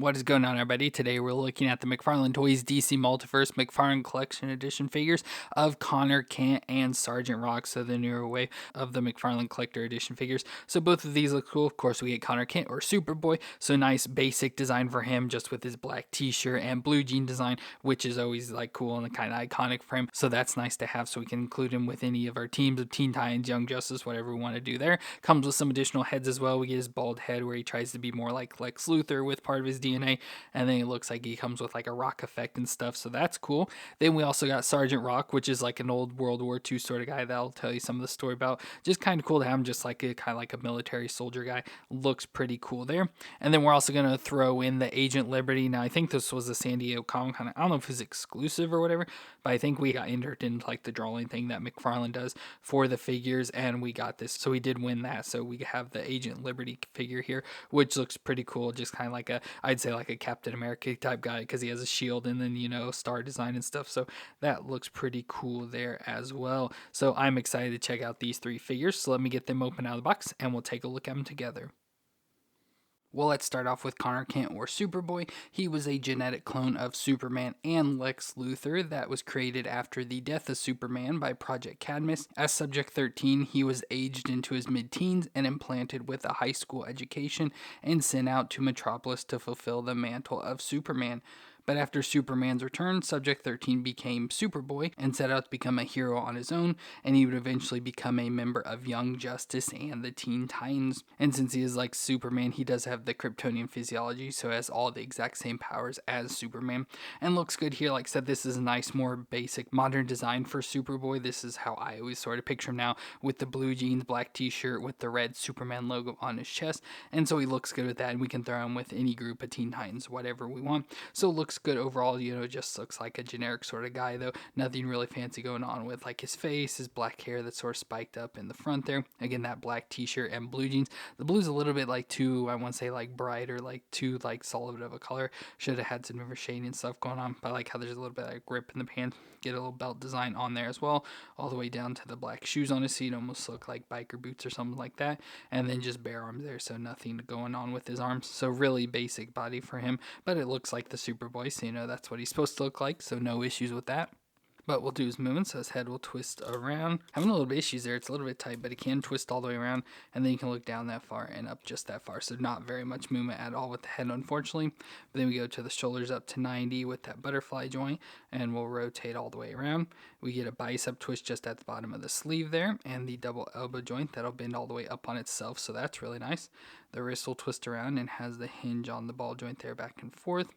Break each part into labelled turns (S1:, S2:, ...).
S1: What is going on, everybody? Today we're looking at the McFarlane Toys DC Multiverse McFarlane Collection Edition figures of Connor Kent and Sergeant Rock, so the newer way of the McFarlane Collector Edition figures. So both of these look cool. Of course, we get Connor Kent, or Superboy, so nice basic design for him, just with his black t-shirt and blue jean design, which is always like cool and kind of iconic for him. So that's nice to have, so we can include him with any of our teams of Teen Titans, Young Justice, whatever we want to do there. Comes with some additional heads as well. We get his bald head where he tries to be more like Lex Luthor with part of his DNA, and then it looks like he comes with like a rock effect and stuff, so that's cool. Then we also got Sergeant Rock, which is like an old World War II sort of guy that I'll tell you some of the story about. Just kind of cool to have him, just like a kind of like a military soldier guy. Looks pretty cool there. And then we're also going to throw in the Agent Liberty. Now I think this was a San Diego Comic Con. I don't know if it's exclusive or whatever, but I think we got entered in like the drawing thing that McFarlane does for the figures, and we got this, so we did win that. So we have the Agent Liberty figure here, which looks pretty cool. Just kind of like I'd say like a Captain America type guy, because he has a shield and then, you know, star design and stuff. So that looks pretty cool there as well. So I'm excited to check out these three figures. So let me get them open out of the box and we'll take a look at them together. Well, let's start off with Connor Kent, or Superboy. He was a genetic clone of Superman and Lex Luthor that was created after the death of Superman by Project Cadmus. As Subject 13, he was aged into his mid-teens and implanted with a high school education and sent out to Metropolis to fulfill the mantle of Superman. But after Superman's return, Subject 13 became Superboy and set out to become a hero on his own, and he would eventually become a member of Young Justice and the Teen Titans. And since he is like Superman, he does have the Kryptonian physiology, so has all the exact same powers as Superman, and looks good here. Like I said, this is a nice, more basic, modern design for Superboy. This is how I always sort of picture him now, with the blue jeans, black t-shirt with the red Superman logo on his chest, and so he looks good with that, and we can throw him with any group of Teen Titans, whatever we want. So it looks good overall. You know, just looks like a generic sort of guy, though nothing really fancy going on with like his face, his black hair that's sort of spiked up in the front there. Again, that black t-shirt and blue jeans. The blue's a little bit like too, I want to say like bright, or like too like solid of a color. Should have had some different shading and stuff going on, but I like how there's a little bit of grip in the pants. Get a little belt design on there as well, all the way down to the black shoes on his feet, almost look like biker boots or something like that, and then just bare arms there, so nothing going on with his arms. So really basic body for him, but it looks like the Superboy, so you know that's what he's supposed to look like, so no issues with that. But we'll do his movement, so his head will twist around. Having a little bit of issues there, it's a little bit tight, but it can twist all the way around, and then you can look down that far and up just that far, so not very much movement at all with the head, unfortunately. But then we go to the shoulders up to 90 with that butterfly joint, and we'll rotate all the way around. We get a bicep twist just at the bottom of the sleeve there, and the double elbow joint that'll bend all the way up on itself, so that's really nice. The wrist will twist around and has the hinge on the ball joint there, back and forth.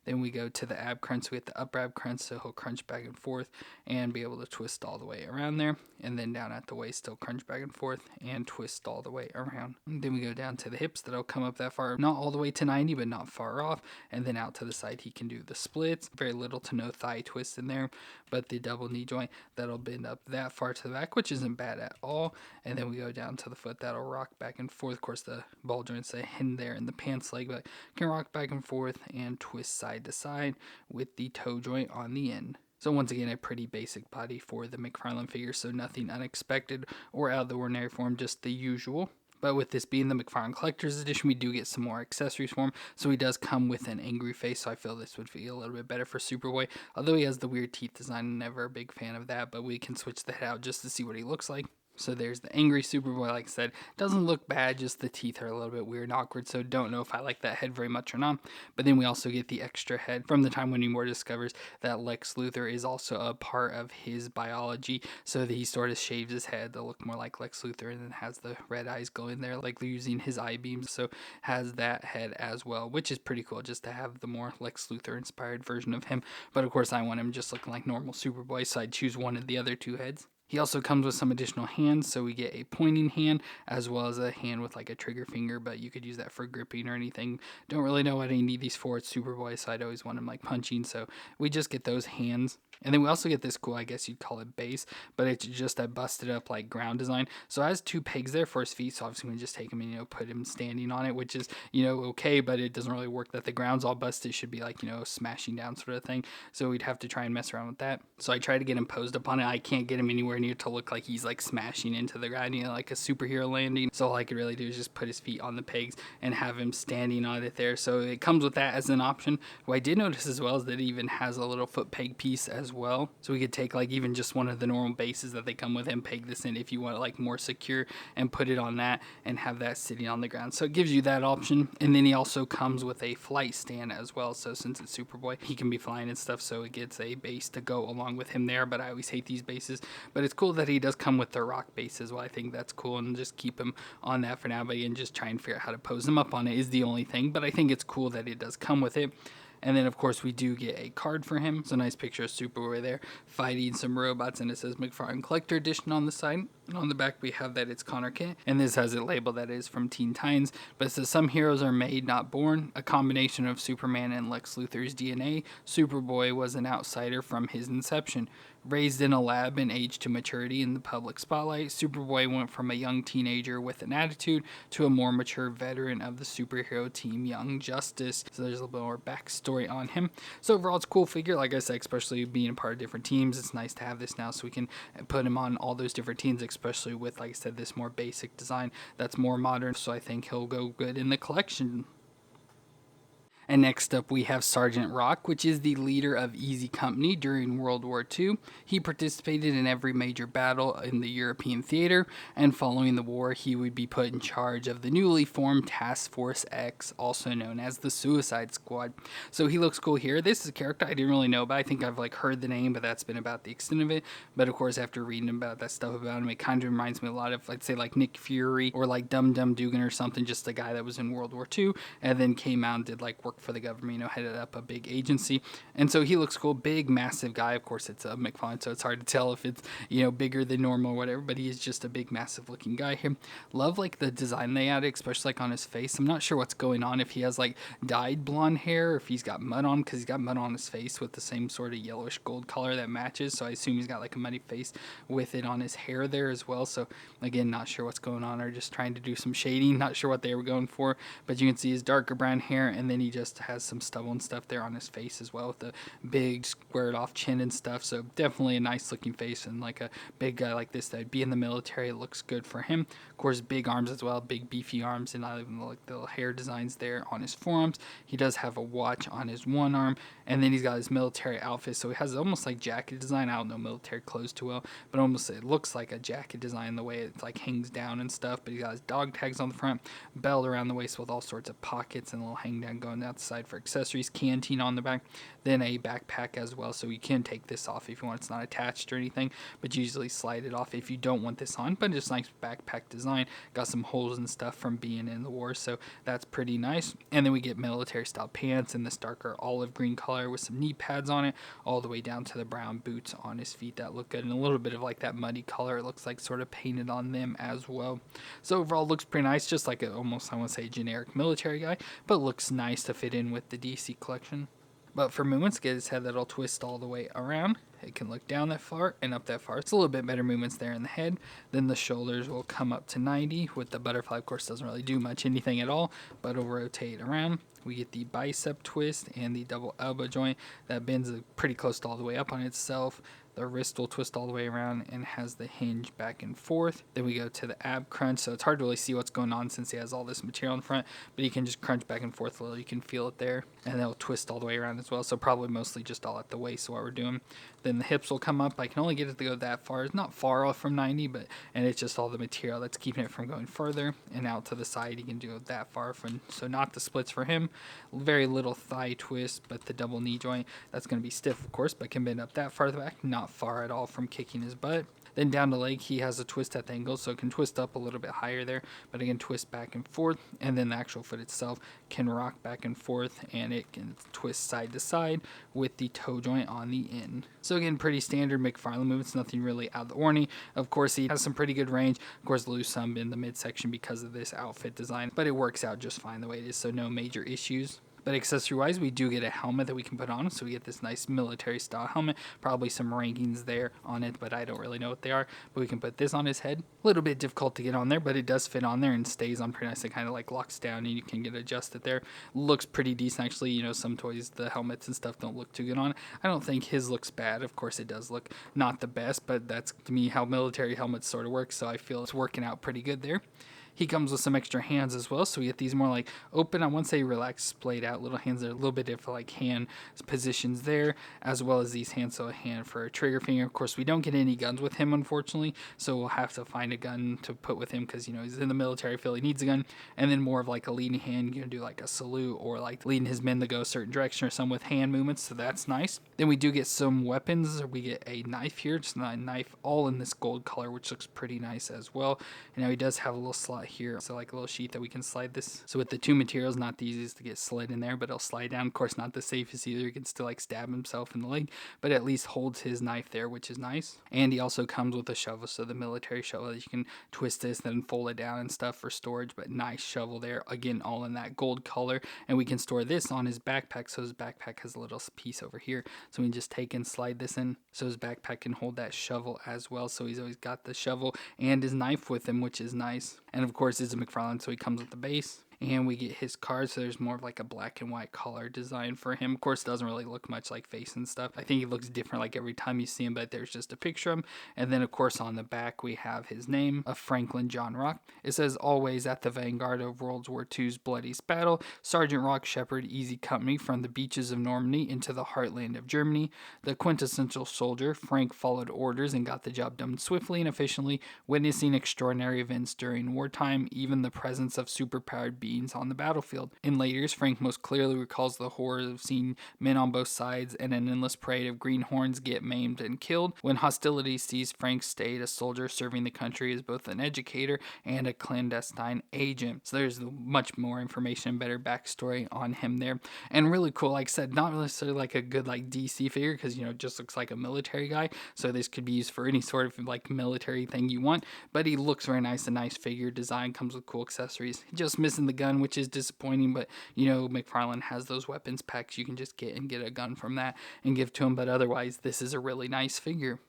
S1: Then we go to the ab crunch, so we get the upper ab crunch, so he'll crunch back and forth and be able to twist all the way around there. And then down at the waist, he'll crunch back and forth and twist all the way around. And then we go down to the hips, that'll come up that far, not all the way to 90, but not far off. And then out to the side, he can do the splits. Very little to no thigh twist in there, but the double knee joint, that'll bend up that far to the back, which isn't bad at all. And then we go down to the foot, that'll rock back and forth. Of course, the ball joint's hidden there in the pants leg, but can rock back and forth and twist side to side with the toe joint on the end. So once again, a pretty basic body for the McFarlane figure, so nothing unexpected or out of the ordinary form, just the usual. But with this being the McFarlane Collector's Edition, we do get some more accessories for him. So he does come with an angry face, so I feel this would be a little bit better for Superboy. Although he has the weird teeth design, I'm never a big fan of that, but we can switch the head out just to see what he looks like. So there's the angry Superboy, like I said. Doesn't look bad, just the teeth are a little bit weird and awkward, so don't know if I like that head very much or not. But then we also get the extra head from the time when Moore discovers that Lex Luthor is also a part of his biology, so that he sort of shaves his head to look more like Lex Luthor, and then has the red eyes going there, like using his eye beams, so has that head as well, which is pretty cool, just to have the more Lex Luthor inspired version of him. But of course I want him just looking like normal Superboy, so I'd choose one of the other two heads. He also comes with some additional hands, so we get a pointing hand as well as a hand with like a trigger finger, but you could use that for gripping or anything. Don't really know what I need these for. It's Superboy, so I'd always want him like punching, so we just get those hands. And then we also get this cool, I guess you'd call it base, but it's just a busted up like ground design. So it has two pegs there for his feet, so obviously we just take him and, you know, put him standing on it, which is, you know, okay, but it doesn't really work that the ground's all busted. It should be like, you know, smashing down sort of thing. So we'd have to try and mess around with that. So I try to get him posed up on it. I can't get him anywhere near to look like he's like smashing into the ground, you know, like a superhero landing. So all I could really do is just put his feet on the pegs and have him standing on it there. So it comes with that as an option. What I did notice as well is that it even has a little foot peg piece as well. So we could take like even just one of the normal bases that they come with and peg this in if you want it like more secure and put it on that and have that sitting on the ground. So it gives you that option. And then he also comes with a flight stand as well. So since it's Superboy, he can be flying and stuff. So it gets a base to go along with him there. But I always hate these bases. But it's cool that he does come with the rock base as well. I think that's cool, and just keep him on that for now. But again, just try and figure out how to pose him up on it is the only thing. But I think it's cool that it does come with it. And then, of course, we do get a card for him. It's a nice picture of Superboy there fighting some robots, and it says McFarlane Collector Edition on the side. And on the back, we have that it's Connor Kent, and this has it labeled that it is from Teen Titans. But it says, some heroes are made, not born. A combination of Superman and Lex Luthor's DNA. Superboy was an outsider from his inception. Raised in a lab and aged to maturity in the public spotlight, Superboy went from a young teenager with an attitude to a more mature veteran of the superhero team Young Justice. So there's a little bit more backstory on him. So overall, it's a cool figure. Like I said, especially being a part of different teams, it's nice to have this now so we can put him on all those different teams, especially with, like I said, this more basic design that's more modern. So I think he'll go good in the collection. And next up we have Sergeant Rock, which is the leader of Easy Company during World War II. He participated in every major battle in the European theater, and following the war he would be put in charge of the newly formed Task Force X, also known as the Suicide Squad. So he looks cool here. This is a character I didn't really know about. I think I've like heard the name, but that's been about the extent of it. But of course, after reading about that stuff about him, it kind of reminds me a lot of, I'd say, like Nick Fury or like Dum Dum Dugan or something, just a guy that was in World War II and then came out and did like work for the government, you know, headed up a big agency. And so he looks cool, big, massive guy. Of course, it's a McFarlane, so it's hard to tell if it's, you know, bigger than normal or whatever, but he is just a big, massive looking guy here. Love like the design they added, especially like on his face. I'm not sure what's going on, if he has like dyed blonde hair or if he's got mud on, because he's got mud on his face with the same sort of yellowish gold color that matches. So I assume he's got like a muddy face with it on his hair there as well. So again, not sure what's going on, or just trying to do some shading. Not sure what they were going for, but you can see his darker brown hair, and then he just has some stubble and stuff there on his face as well with the big squared off chin and stuff. So definitely a nice looking face, and like a big guy like this that'd be in the military, it looks good for him. Of course, big arms as well, big beefy arms, and not even like the little hair designs there on his forearms. He does have a watch on his one arm, and then he's got his military outfit, so he has almost like jacket design. I don't know military clothes too well, but almost it looks like a jacket design the way it like hangs down and stuff. But he's got his dog tags on the front, belt around the waist with all sorts of pockets and a little hang down going out the side for accessories, canteen on the back, then a backpack as well. So you can take this off if you want. It's not attached or anything, but you usually slide it off if you don't want this on. But just nice backpack design. Got some holes and stuff from being in the war, so that's pretty nice. And then we get military style pants in this darker olive green color with some knee pads on it, all the way down to the brown boots on his feet that look good, and a little bit of like that muddy color. It looks like sort of painted on them as well. So overall looks pretty nice, just like a, almost I want to say generic military guy, but looks nice to fit in with the DC collection. But for movements, get his head that'll twist all the way around. It can look down that far and up that far. It's a little bit better movements there in the head. Then the shoulders will come up to 90 with the butterfly. Of course, doesn't really do much anything at all, but it'll rotate around. We get the bicep twist and the double elbow joint that bends pretty close to all the way up on itself. The wrist will twist all the way around and has the hinge back and forth. Then we go to the ab crunch, so it's hard to really see what's going on since he has all this material in front, but you can just crunch back and forth a little. You can feel it there, and it'll twist all the way around as well, so probably mostly just all at the waist what we're doing. Then the hips will come up. I can only get it to go that far. It's not far off from 90, but and it's just all the material that's keeping it from going further. And out to the side, you can do it that far from, so not the splits for him. Very little thigh twist, but the double knee joint, that's going to be stiff, of course, but can bend up that far to the back. Not far at all from kicking his butt. Then down the leg, he has a twist at the angle, so it can twist up a little bit higher there, but again, twist back and forth. And then the actual foot itself can rock back and forth, and it can twist side to side with the toe joint on the end. So again, pretty standard McFarlane movements, nothing really out of the ordinary. Of course, he has some pretty good range. Of course, lose some in the midsection because of this outfit design, but it works out just fine the way it is, so no major issues. But accessory wise, we do get a helmet that we can put on. So we get this nice military style helmet, probably some rankings there on it, but I don't really know what they are. But we can put this on his head. A little bit difficult to get on there, but it does fit on there and stays on pretty nice. It kind of like locks down and you can get adjusted there. Looks pretty decent actually. You know, some toys, the helmets and stuff don't look too good on. I don't think his looks bad. Of course it does look not the best, but that's to me how military helmets sort of work. So I feel it's working out pretty good there. He comes with some extra hands as well, so we get these more like open, I wouldn't say relaxed, splayed out little hands that are a little bit different, like hand positions there, as well as these hands, so a hand for a trigger finger. Of course, we don't get any guns with him, unfortunately, so we'll have to find a gun to put with him because, you know, he's in the military, feel he needs a gun, and then more of like a leading hand, you can do like a salute or like leading his men to go a certain direction or some with hand movements, so that's nice. Then we do get some weapons. We get a knife here, just a knife all in this gold color, which looks pretty nice as well. And now he does have a little slot here, so like a little sheath that we can slide this. So with the two materials, not the easiest to get slid in there, but it'll slide down. Of course, not the safest either. He can still like stab himself in the leg, but at least holds his knife there, which is nice. And he also comes with a shovel, so the military shovel, you can twist this and then fold it down and stuff for storage, but nice shovel there. Again, all in that gold color. And we can store this on his backpack, so his backpack has a little piece over here. So we can just take and slide this in, so his backpack can hold that shovel as well. So he's always got the shovel and his knife with him, which is nice. And of course, it's a McFarlane, so he comes with the base. And we get his card, so there's more of like a black and white collar design for him. Of course, it doesn't really look much like face and stuff. I think he looks different like every time you see him, but there's just a picture of him. And then, of course, on the back, we have his name of Franklin John Rock. It says, always at the vanguard of World War II's bloodiest battle, Sergeant Rock shepherded easy company from the beaches of Normandy into the heartland of Germany. The quintessential soldier, Frank followed orders and got the job done swiftly and efficiently, witnessing extraordinary events during wartime, even the presence of superpowered beings on the battlefield. In later years, Frank most clearly recalls the horror of seeing men on both sides and an endless parade of greenhorns get maimed and killed. When hostilities ceased, Frank stayed a soldier serving the country as both an educator and a clandestine agent. So there's much more information, better backstory on him there. And really cool, like I said, not necessarily like a good like DC figure because, you know, it just looks like a military guy. So this could be used for any sort of like military thing you want, but he looks very nice. A nice figure design, comes with cool accessories. Just missing the gun, which is disappointing, but you know, McFarlane has those weapons packs you can just get and get a gun from that and give to him, but otherwise this is a really nice figure.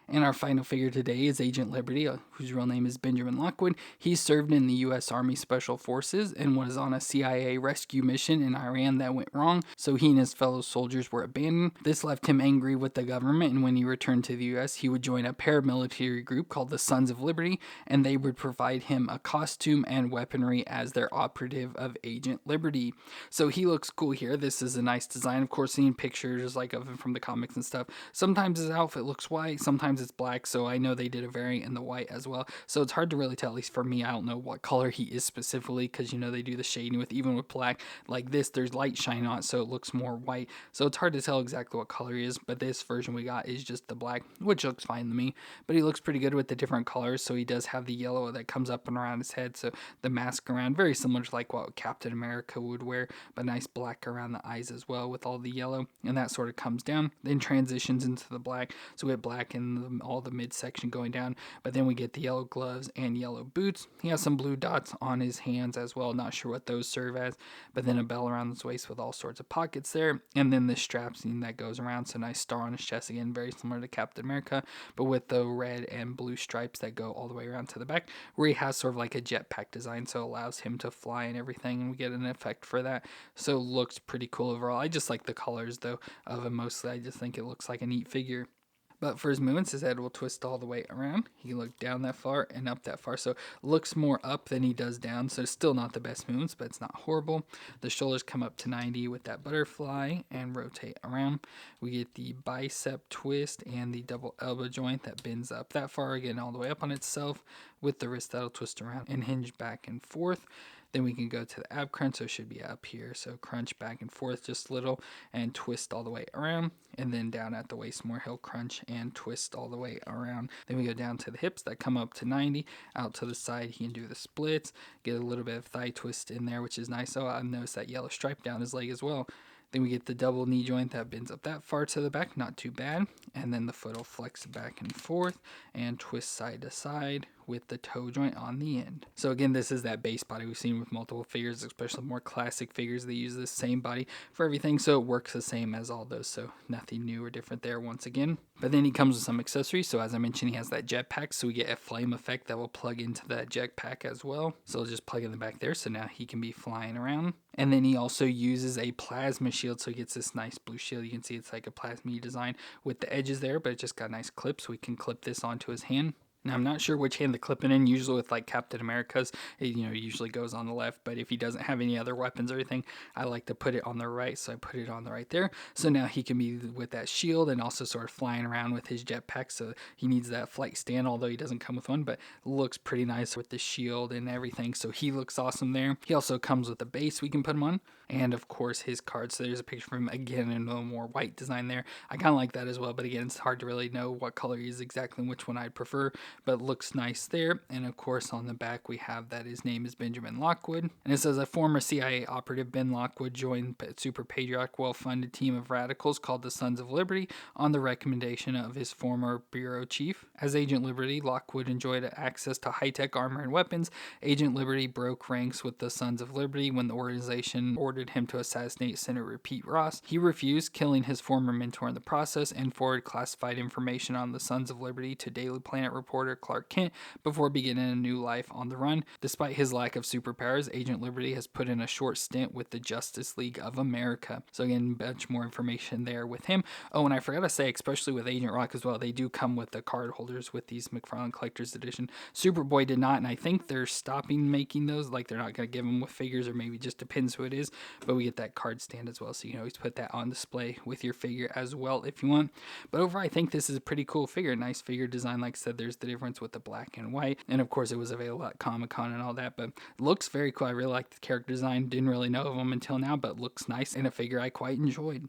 S1: And our final figure today is Agent Liberty, whose real name is Benjamin Lockwood. He served in the U.S. Army Special Forces and was on a CIA rescue mission in Iran that went wrong, so he and his fellow soldiers were abandoned. This left him angry with the government, and when he returned to the U.S., he would join a paramilitary group called the Sons of Liberty, and they would provide him a costume and weaponry as their operative of Agent Liberty. So he looks cool here. This is a nice design. Of course, seeing pictures like of him from the comics and stuff. Sometimes his outfit looks white, sometimes it's black, so I know they did a variant in the white as well, so it's hard to really tell. At least for me, I don't know what color he is specifically because, you know, they do the shading with, even with black like this, there's light shine on it, so it looks more white, so it's hard to tell exactly what color he is. But this version we got is just the black, which looks fine to me, but he looks pretty good with the different colors. So he does have the yellow that comes up and around his head, so the mask around, very similar to like what Captain America would wear, but nice black around the eyes as well with all the yellow, and that sort of comes down, then transitions into the black, so we have black in all the midsection going down, but then we get the yellow gloves and yellow boots. He has some blue dots on his hands as well, not sure what those serve as, but then a bell around his waist with all sorts of pockets there, and then the strapsing that goes around, so nice star on his chest, again very similar to Captain America, but with the red and blue stripes that go all the way around to the back, where he has sort of like a jetpack design, so it allows him to fly and everything, and we get an effect for that, so looks pretty cool overall. I just like the colors though of him mostly. I just think it looks like a neat figure. But for his movements, his head will twist all the way around. He can look down that far and up that far. So looks more up than he does down. So it's still not the best movements, but it's not horrible. The shoulders come up to 90 with that butterfly and rotate around. We get the bicep twist and the double elbow joint that bends up that far, again all the way up on itself, with the wrist that'll twist around and hinge back and forth. Then we can go to the ab crunch, so it should be up here. So crunch back and forth just a little and twist all the way around. And then down at the waist more, he'll crunch and twist all the way around. Then we go down to the hips that come up to 90. Out to the side, he can do the splits, get a little bit of thigh twist in there, which is nice. Oh, I've noticed that yellow stripe down his leg as well. Then we get the double knee joint that bends up that far to the back, not too bad. And then the foot will flex back and forth and twist side to side with the toe joint on the end. So again, this is that base body we've seen with multiple figures, especially more classic figures. They use the same body for everything, so it works the same as all those, so nothing new or different there once again. But then he comes with some accessories. So as I mentioned, he has that jetpack, so we get a flame effect that will plug into that jetpack as well. So it'll just plug in the back there, so now he can be flying around. And then he also uses a plasma shield, so he gets this nice blue shield. You can see it's like a plasma design with the edges there, but it just got nice clips, so we can clip this onto his hand. Now, I'm not sure which hand to clip it in. Usually with like Captain America's, it usually goes on the left, but if he doesn't have any other weapons or anything, I like to put it on the right, so I put it on the right there. So now he can be with that shield and also sort of flying around with his jetpack, so he needs that flight stand, although he doesn't come with one, but looks pretty nice with the shield and everything, so he looks awesome there. He also comes with a base we can put him on, and of course his card. So there's a picture of him again in a more white design there. I kind of like that as well, but again, it's hard to really know what color he is exactly and which one I'd prefer, but looks nice there. And of course on the back we have that his name is Benjamin Lockwood, and it says a former CIA operative, Ben Lockwood, joined a super patriotic, well-funded team of radicals called the Sons of Liberty on the recommendation of his former bureau chief. As Agent Liberty, Lockwood enjoyed access to high-tech armor and weapons. Agent Liberty broke ranks with the Sons of Liberty when the organization ordered him to assassinate Senator Pete Ross. He refused, killing his former mentor in the process, and forwarded classified information on the Sons of Liberty to Daily Planet reporter Clark Kent before beginning a new life on the run. Despite his lack of superpowers, Agent Liberty has put in a short stint with the Justice League of America. So again, much more information there with him. Oh, and I forgot to say, especially with Agent Rock as well, they do come with the card holders with these McFarlane Collector's Edition. Superboy did not, and I think they're stopping making those. Like, they're not going to give them with figures, or maybe just depends who it is. But we get that card stand as well, so you can always put that on display with your figure as well if you want. But overall, I think this is a pretty cool figure. Nice figure design. Like I said, there's the difference with the black and white, and of course it was available at Comic-Con and all that, but looks very cool. I really like the character design. Didn't really know of them until now, but looks nice, and a figure I quite enjoyed.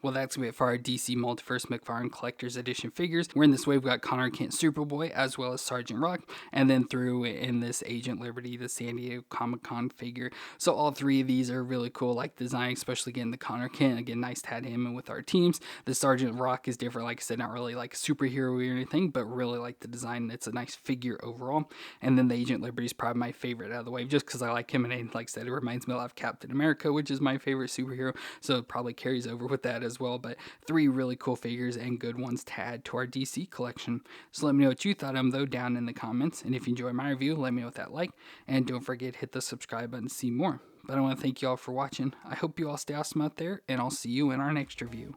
S1: Well, that's going to be it for our DC Multiverse McFarlane Collector's Edition figures. We're in this wave, we've got Connor Kent Superboy, as well as Sergeant Rock, and then through in this Agent Liberty, the San Diego Comic-Con figure. So all three of these are really cool, like design, especially again the Connor Kent. Again, nice to have him in with our teams. The Sergeant Rock is different, like I said, not really like a superhero or anything, but really like the design. It's a nice figure overall. And then the Agent Liberty is probably my favorite out of the wave, just because I like him, and like I said, it reminds me a lot of Captain America, which is my favorite superhero, so it probably carries over with that as well. But three really cool figures and good ones to add to our DC collection. So let me know what you thought of them though down in the comments, and if you enjoyed my review, let me know with that like, and don't forget to hit the subscribe button to see more. But I want to thank you all for watching. I hope you all stay awesome out there, and I'll see you in our next review.